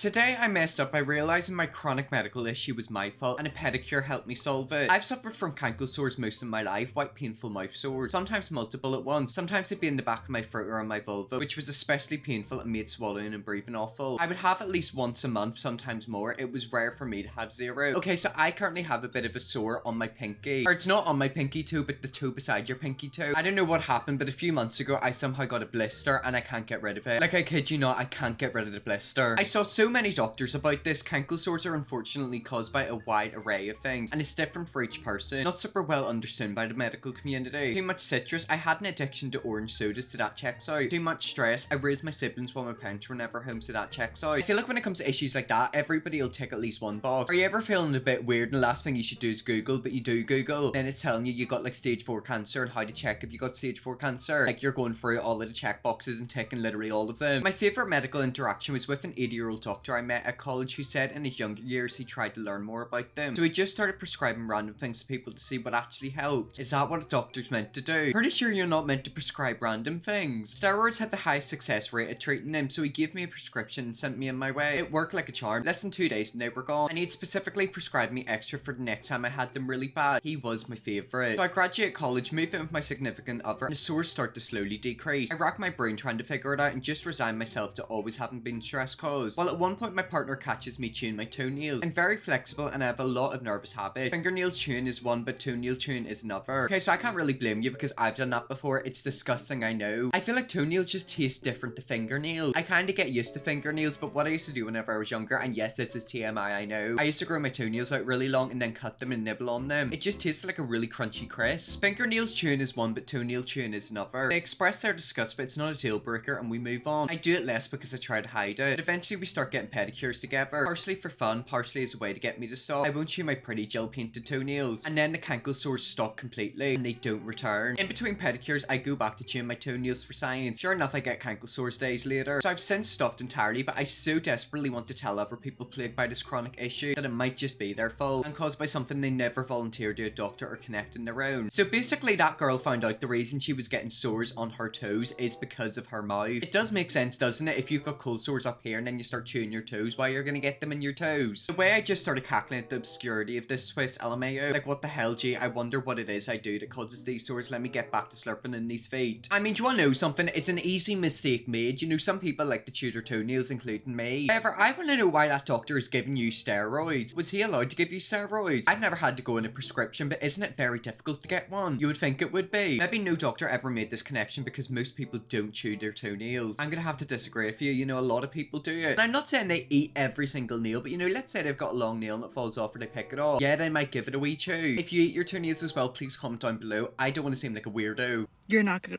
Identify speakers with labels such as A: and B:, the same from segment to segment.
A: Today I messed up by realising my chronic medical issue was my fault and a pedicure helped me solve it. I've suffered from cankle sores most of my life, quite painful mouth sores, sometimes multiple at once. Sometimes it'd be in the back of my throat or on my vulva, which was especially painful and made swallowing and breathing awful. I would have at least once a month, sometimes more. It was rare for me to have zero. Okay, so I currently have a bit of a sore on my pinky. Or it's not on my pinky toe, but the toe beside your pinky toe. I don't know what happened, but a few months ago I somehow got a blister and I can't get rid of it. Like, I kid you not, I can't get rid of the blister. I saw so many doctors about this. Cankle sores are unfortunately caused by a wide array of things, and it's different for each person. Not super well understood by the medical community. Too much citrus. I had an addiction to orange sodas, so that checks out. Too much stress. I raised my siblings while my parents were never home, so that checks out. I feel like when it comes to issues like that, everybody will tick at least one box. Are you ever feeling a bit weird and the last thing you should do is Google, but you do Google, then it's telling you got like stage 4 cancer and how to check if you got stage 4 cancer. Like, you're going through all of the check boxes and ticking literally all of them. My favorite medical interaction was with an 80-year-old doctor I met at college who said in his younger years he tried to learn more about them. So he just started prescribing random things to people to see what actually helped. Is that what a doctor's meant to do? Pretty sure you're not meant to prescribe random things. Steroids had the highest success rate at treating him, so he gave me a prescription and sent me on my way. It worked like a charm. Less than 2 days and they were gone. And he'd specifically prescribed me extra for the next time I had them really bad. He was my favourite. So I graduate college, move in with my significant other, and the sores start to slowly decrease. I rack my brain trying to figure it out and just resign myself to always having been stress caused. While at one point my partner catches me chewing my toenails. I'm very flexible and I have a lot of nervous habits. Fingernail chewing is one, but toenail chewing is another. Okay, so I can't really blame you because I've done that before. It's disgusting, I know. I feel like toenails just taste different to fingernails. I kind of get used to fingernails, but what I used to do whenever I was younger, and yes, this is TMI, I know, I used to grow my toenails out really long and then cut them and nibble on them. It just tasted like a really crunchy crisp. Fingernails chewing is one, but toenail chewing is another. They express their disgust, but it's not a deal breaker and we move on. I do it less because I try to hide it. But eventually we start getting pedicures together, partially for fun, partially as a way to get me to stop. I won't chew my pretty gel painted toenails, and then the cankle sores stop completely and they don't return. In between pedicures, I go back to chewing my toenails for science. Sure enough, I get cankle sores days later. So I've since stopped entirely, but I so desperately want to tell other people plagued by this chronic issue that it might just be their fault and caused by something they never volunteered to a doctor or connect on their own. So basically that girl found out the reason she was getting sores on her toes is because of her mouth. It does make sense, doesn't it? If you've got cold sores up here and then you start chewing your toes, why you're gonna get them in your toes. The way I just started cackling at the obscurity of this Swiss LMAO, like what the hell, gee, I wonder what it is I do that causes these sores. Let me get back to slurping in these feet. I mean, do you wanna know something? It's an easy mistake made. You know, some people like to chew their toenails, including me. However, I wanna know why that doctor is giving you steroids. Was he allowed to give you steroids? I've never had to go in a prescription, but isn't it very difficult to get one? You would think it would be. Maybe no doctor ever made this connection because most people don't chew their toenails. I'm gonna have to disagree with you. You know, a lot of people do it. And I'm not saying they eat every single nail, but you know, let's say they've got a long nail and it falls off or they pick it off. Yeah, they might give it a wee chew. If you eat your toenails as well, please comment down below. I don't want to seem like a weirdo.
B: You're not gonna...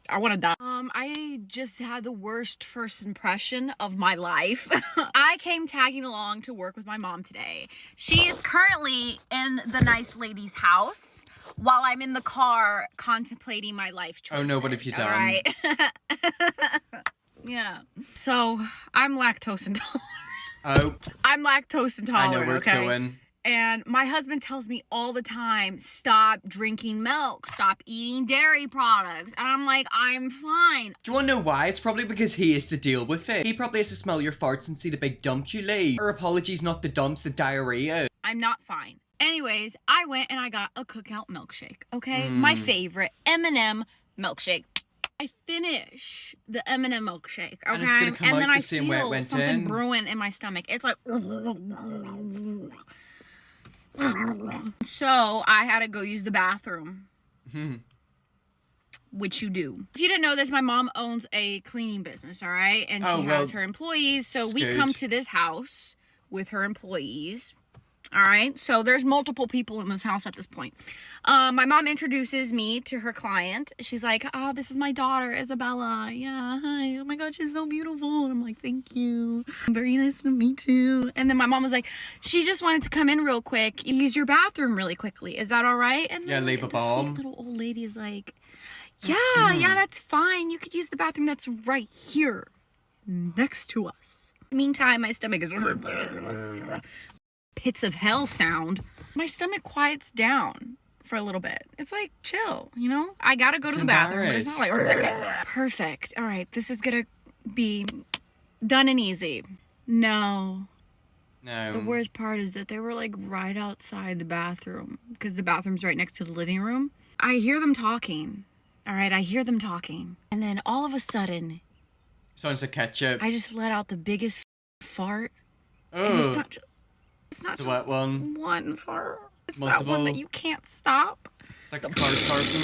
B: I want to die. I just had the worst first impression of my life. I came tagging along to work with my mom today. She is currently in the nice lady's house while I'm in the car contemplating my life choices.
A: Oh no, what have you done?
B: All right. Yeah. So, I'm lactose intolerant.
A: Oh.
B: I'm lactose intolerant,
A: I know where it's going.
B: And my husband tells me all the time, stop drinking milk, stop eating dairy products. And I'm like, I'm fine.
A: Do you want to know why? It's probably because he has to deal with it. He probably has to smell your farts and see the big dumps you leave. Or apologies, not the dumps, the diarrhea.
B: I'm not fine. Anyways, I went and I got a cookout milkshake, okay? My favorite M&M milkshake. I finish the M&M milkshake, okay?
A: And it's gonna come out
B: then I
A: the same way it
B: feel
A: went
B: something
A: in.
B: brewing in my stomach. It's like... So I had to go use the bathroom, which you do. If you didn't know this, my mom owns a cleaning business, all right? And she has her employees. So we come to this house with her employees. All right, so there's multiple people in this house at this point. My mom introduces me to her client. She's like, oh, this is my daughter, Isabella. Yeah, hi. Oh my God, she's so beautiful. And I'm like, thank you. Very nice to meet you. And then my mom was like, she just wanted to come in real quick, use your bathroom really quickly. Is that all right? And then
A: leave a
B: the
A: bomb.
B: sweet little old lady is like, yeah, that's fine. You could use the bathroom that's right here next to us. Meantime, my stomach is... pits of hell sound. My stomach quiets down for a little bit. It's like, chill, you know? I gotta go to the bathroom, but it's not like... Perfect. All right, this is gonna be done and easy. No.
A: No.
B: The worst part is that they were like right outside the bathroom because the bathroom's right next to the living room. I hear them talking. All right, I hear them talking. And then all of a sudden,
A: sounds like ketchup.
B: I just let out the biggest fart.
A: Oh.
B: And it's not just
A: wet one.
B: One fart. It's
A: Multiple.
B: that one that you can't stop.
A: It's like a car starting.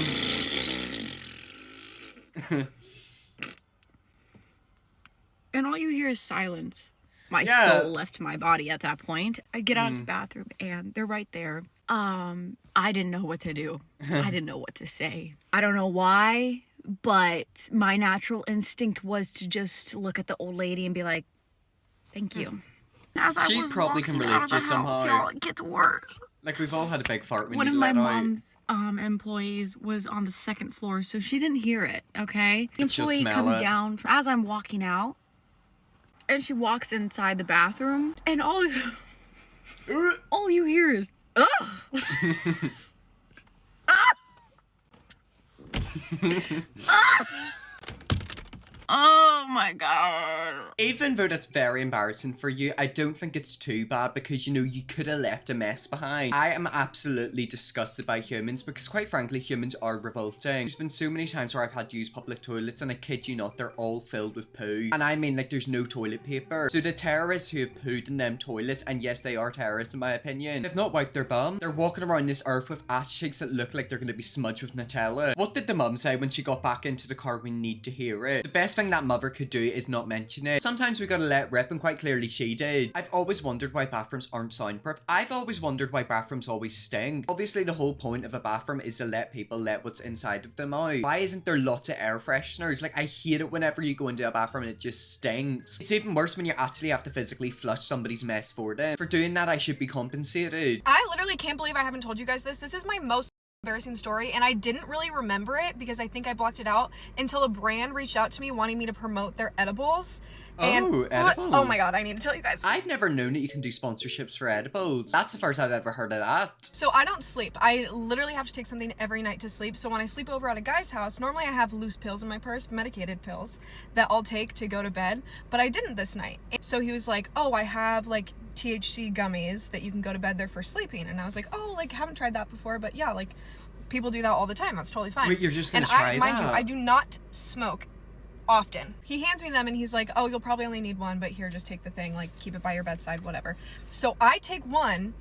B: And all you hear is silence. My soul left my body at that point. I get out of the bathroom and they're right there. I didn't know what to do. I didn't know what to say. I don't know why, but my natural instinct was to just look at the old lady and be like, thank you.
A: She probably can relate to you somehow.
B: It gets worse.
A: Like, we've all had a big fart when
B: one
A: you
B: of
A: let
B: my
A: out.
B: mom's employees was on the second floor, so she didn't hear it, okay? The
A: She'll
B: employee
A: smell
B: comes
A: it.
B: down as I'm walking out, and she walks inside the bathroom, and all you hear is, ugh! Oh my god.
A: Even though that's very embarrassing for you, I don't think it's too bad because, you know, you could have left a mess behind. I am absolutely disgusted by humans because, quite frankly, humans are revolting. There's been so many times where I've had to use public toilets and I kid you not, they're all filled with poo. And I mean, like, there's no toilet paper. So the terrorists who have pooed in them toilets, and yes, they are terrorists in my opinion, they've not wiped their bum. They're walking around this earth with ass cheeks that look like they're gonna be smudged with Nutella. What did the mum say when she got back into the car? We need to hear it. The best thing that mother could do is not mention it. Sometimes we gotta let rip, and quite clearly she did. I've always wondered why bathrooms aren't soundproof. I've always wondered why bathrooms always stink. Obviously the whole point of a bathroom is to let people let what's inside of them out. Why isn't there lots of air fresheners? Like, I hate it whenever you go into a bathroom and it just stinks. It's even worse when you actually have to physically flush somebody's mess for them. For doing that, I should be compensated.
C: I literally can't believe I haven't told you guys this. This is my most embarrassing story, and I didn't really remember it because I think I blocked it out until a brand reached out to me wanting me to promote their edibles.
A: Oh, edibles.
C: Oh my god, I need to tell you guys.
A: I've never known that you can do sponsorships for edibles. That's the first I've ever heard of that.
C: So I don't sleep. I literally have to take something every night to sleep. So when I sleep over at a guy's house, normally I have loose pills in my purse, medicated pills, that I'll take to go to bed. But I didn't this night. So he was like, oh, I have like THC gummies that you can go to bed there for sleeping. And I was like, oh, like haven't tried that before. But yeah, like people do that all the time. That's totally fine.
A: Wait, you're just gonna try that?
C: Mind you, I do not smoke often. He hands me them and he's like, oh, you'll probably only need one, but here, just take the thing, like keep it by your bedside, whatever. So I take one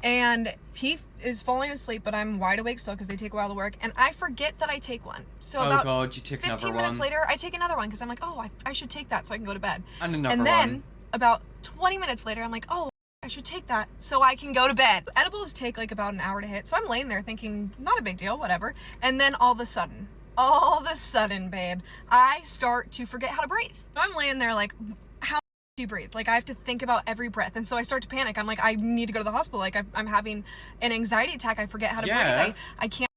C: and he is falling asleep, but I'm wide awake still because they take a while to work, and I forget that I take one. So
A: oh
C: about
A: god, you took
C: 15 minutes later, I take another one because I'm like, oh, I should take that so I can go to bed.
A: And another
C: And then
A: one.
C: about 20 minutes later, I'm like, oh, I should take that so I can go to bed. Edibles take like about an hour to hit, so I'm laying there thinking, not a big deal, whatever. And then all of a sudden, babe, I start to forget how to breathe. So I'm laying there like, how do you breathe? Like, I have to think about every breath. And so I start to panic. I'm like, I need to go to the hospital. Like, I'm having an anxiety attack. I forget how to breathe. I can't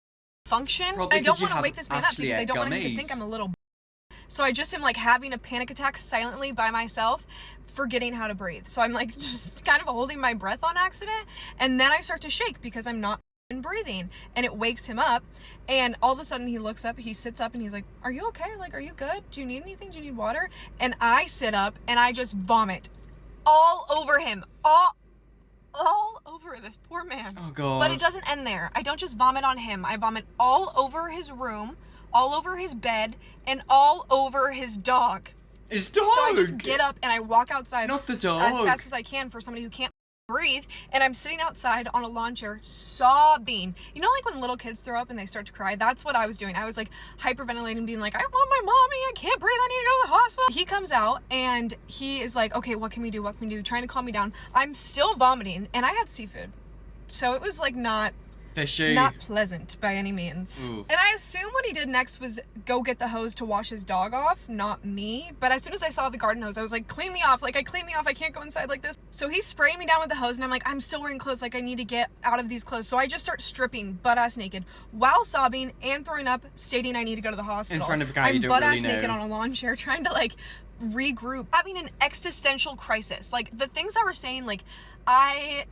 C: function.
A: Probably
C: I don't
A: 'cause you
C: want to wake this man up because I don't want him to
A: gummies.
C: think I'm a little. So I just am like having a panic attack silently by myself, forgetting how to breathe. So I'm like just kind of holding my breath on accident. And then I start to shake because I'm not breathing, and it wakes him up. And all of a sudden he looks up, he sits up, and he's like, are you okay? Like, are you good? Do you need anything? Do you need water? And I sit up and I just vomit all over him, all over this poor man.
A: Oh god.
C: But it doesn't end there. I don't just vomit on him. I vomit all over his room, all over his bed, and all over his dog.
A: His dog!
C: So I just get up and I walk outside
A: Not the dog.
C: as fast as I can for somebody who can't breathe, and I'm sitting outside on a lawn chair sobbing. You know, like when little kids throw up and they start to cry? That's what I was doing. I was like hyperventilating, being like, I want my mommy, I can't breathe, I need to go to the hospital. He comes out and he is like, okay, what can we do, trying to calm me down. I'm still vomiting, and I had seafood, so it was like not
A: fishy.
C: Not pleasant by any means.
A: Ooh.
C: And I assume what he did next was go get the hose to wash his dog off, not me. But as soon as I saw the garden hose, I was like, clean me off. Like, clean me off. I can't go inside like this. So he's spraying me down with the hose, and I'm like, I'm still wearing clothes. Like, I need to get out of these clothes. So I just start stripping, butt-ass naked, while sobbing and throwing up, stating I need to go to the hospital.
A: In front of a guy you don't
C: butt-ass
A: really know.
C: naked on a lawn chair, trying to, like, regroup. Having an existential crisis. Like, the things I were saying, like, I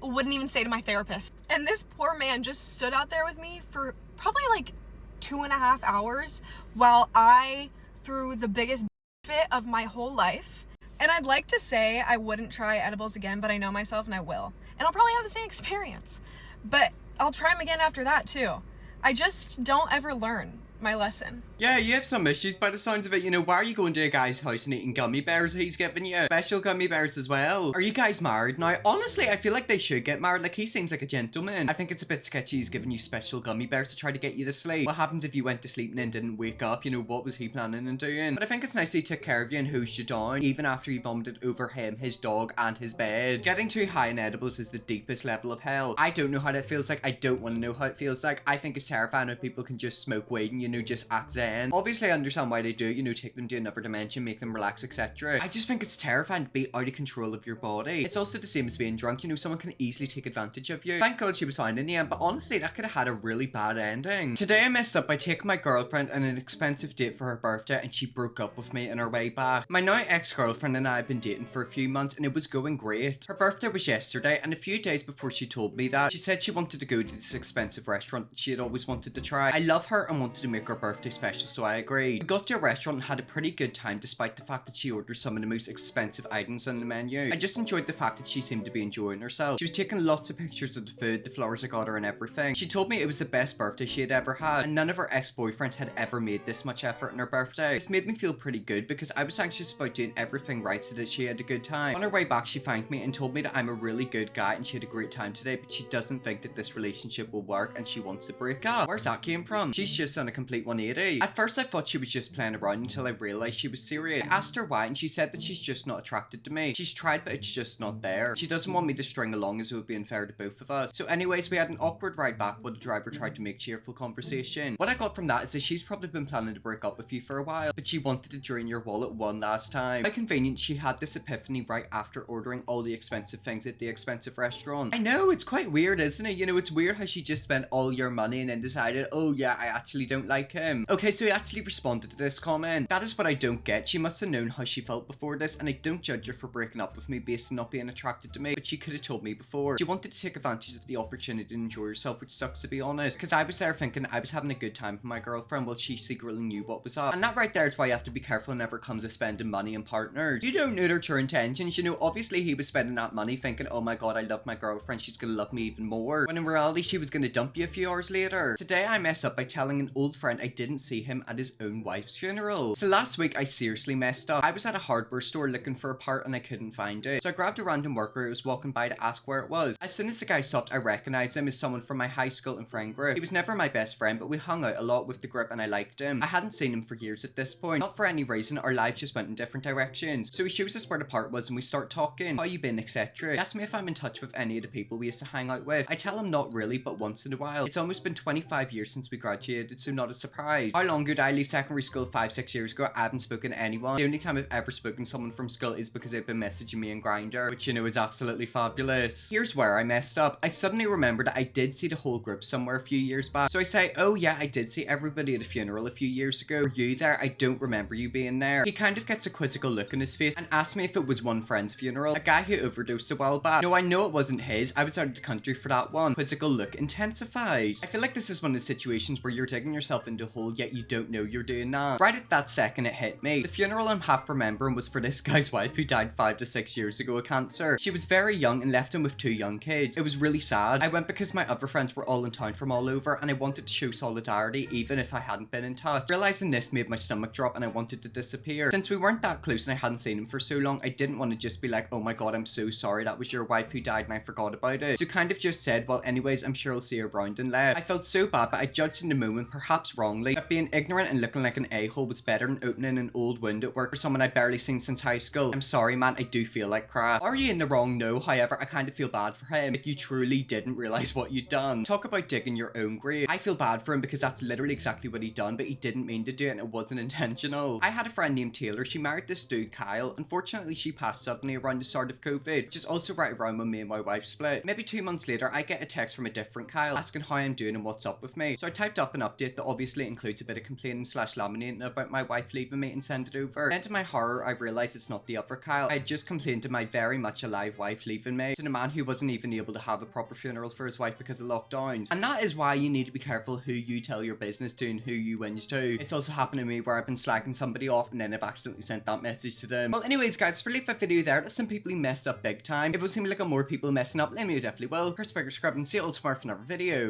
C: wouldn't even say to my therapist. And this poor man just stood out there with me for probably like 2.5 hours while I threw the biggest fit of my whole life And I'd like to say I wouldn't try edibles again, but I know myself and I will. And I'll probably have the same experience. But I'll try them again after that too. I just don't ever learn my lesson.
A: Yeah, you have some issues by the sounds of it. You know, why are you going to a guy's house and eating gummy bears he's giving you? Special gummy bears as well. Are you guys married now? Honestly, I feel like they should get married. Like, he seems like a gentleman. I think it's a bit sketchy he's giving you special gummy bears to try to get you to sleep. What happens if you went to sleep and then didn't wake up? You know, what was he planning on doing? But I think it's nice that he took care of you and hosed you down, even after you vomited over him, his dog, and his bed. Getting too high in edibles is the deepest level of hell. I don't know how that feels like. I don't want to know how it feels like. I think it's terrifying how people can just smoke weed and, you know, just act zen. Obviously, I understand why they do it, you know, take them to another dimension, make them relax, etc. I just think it's terrifying to be out of control of your body. It's also the same as being drunk, you know, someone can easily take advantage of you. Thank God she was fine in the end, but honestly, that could have had a really bad ending. Today I messed up by taking my girlfriend on an expensive date for her birthday, and she broke up with me on her way back. My now ex-girlfriend and I have been dating for a few months, and it was going great. Her birthday was yesterday, and a few days before she told me that, she said she wanted to go to this expensive restaurant that she had always wanted to try. I love her and wanted to make her birthday special, so I agreed. We got to a restaurant and had a pretty good time despite the fact that she ordered some of the most expensive items on the menu. I just enjoyed the fact that she seemed to be enjoying herself. She was taking lots of pictures of the food, the flowers I got her and everything. She told me it was the best birthday she had ever had, and none of her ex-boyfriends had ever made this much effort on her birthday. This made me feel pretty good because I was anxious about doing everything right so that she had a good time. On her way back, she thanked me and told me that I'm a really good guy and she had a great time today, but she doesn't think that this relationship will work and she wants to break up. Where's that came from? She's just on a complete 180. At first I thought she was just playing around until I realized she was serious. I asked her why and she said that she's just not attracted to me. She's tried but it's just not there. She doesn't want me to string along as it would be unfair to both of us. So anyways, we had an awkward ride back while the driver tried to make cheerful conversation. What I got from that is that she's probably been planning to break up with you for a while, but she wanted to drain your wallet one last time. How convenient she had this epiphany right after ordering all the expensive things at the expensive restaurant. I know, it's quite weird, isn't it? You know, it's weird how she just spent all your money and then decided, oh yeah, I actually don't like him. Okay, so he actually responded to this comment. That is what I don't get. She must have known how she felt before this, and I don't judge her for breaking up with me based on not being attracted to me, but she could have told me before. She wanted to take advantage of the opportunity to enjoy herself, which sucks to be honest, because I was there thinking I was having a good time with my girlfriend while she secretly knew what was up. And that right there is why you have to be careful whenever it comes to spending money on partners. You don't know their true intentions. You know, obviously he was spending that money thinking, oh my god, I love my girlfriend, she's gonna love me even more, when in reality she was gonna dump you a few hours later. Today I mess up by telling an old friend I didn't see him at his own wife's funeral. So last week I seriously messed up. I was at a hardware store looking for a part and I couldn't find it. So I grabbed a random worker who was walking by to ask where it was. As soon as the guy stopped, I recognized him as someone from my high school and friend group. He was never my best friend, but we hung out a lot with the group and I liked him. I hadn't seen him for years at this point. Not for any reason, our lives just went in different directions. So he shows us where the part was and we start talking. How you been, etc. He asked me if I'm in touch with any of the people we used to hang out with. I tell him not really, but once in a while. It's almost been 25 years since we graduated, so not a surprise. How long ago did I leave secondary school? 5-6 years ago. I haven't spoken to anyone. The only time I've ever spoken to someone from school is because they've been messaging me on Grindr, which you know is absolutely fabulous. Here's where I messed up. I suddenly remembered that I did see the whole group somewhere a few years back. So I say, oh yeah, I did see everybody at a funeral a few years ago. Were you there? I don't remember you being there. He kind of gets a quizzical look on his face and asks me if it was one friend's funeral, a guy who overdosed a while back. No, I know it wasn't his. I was out of the country for that one. Quizzical look intensifies. I feel like this is one of the situations where you're digging yourself into a hole yet you don't know you're doing that. Right at that second it hit me. The funeral I'm half remembering was for this guy's wife who died 5 to 6 years ago of cancer. She was very young and left him with 2 young kids. It was really sad. I went because my other friends were all in town from all over and I wanted to show solidarity even if I hadn't been in touch. Realizing this made my stomach drop and I wanted to disappear. Since we weren't that close and I hadn't seen him for so long, I didn't want to just be like, oh my god, I'm so sorry that was your wife who died and I forgot about it. So kind of just said, well anyways, I'm sure I'll see you around and left. I felt so bad, but I judged in the moment, perhaps wrongly, that being ignorant and looking like an a-hole was better than opening an old wound at work for someone I'd barely seen since high school. I'm sorry man, I do feel like crap. Are you in the wrong? No, however, I kind of feel bad for him. Like you truly didn't realize what you'd done. Talk about digging your own grave. I feel bad for him because that's literally exactly what he'd done, but he didn't mean to do it and it wasn't intentional. I had a friend named Taylor. She married this dude Kyle. Unfortunately, she passed suddenly around the start of COVID, which is also right around when me and my wife split. Maybe 2 months later, I get a text from a different Kyle asking how I'm doing and what's up with me. So I typed up an update that obviously obviously includes a bit of complaining slash laminating about my wife leaving me and send it over. Then to my horror, I realised it's not the other Kyle. I had just complained to my very much alive wife leaving me, to the man who wasn't even able to have a proper funeral for his wife because of lockdowns. And that is why you need to be careful who you tell your business to and who you whinge to. It's also happened to me where I've been slagging somebody off and then I've accidentally sent that message to them. Well, anyways guys, for leave a video there, that some people messed up big time. If it seemed like more people messing up, let me know definitely will. First, figure scrub and see you all tomorrow for another video.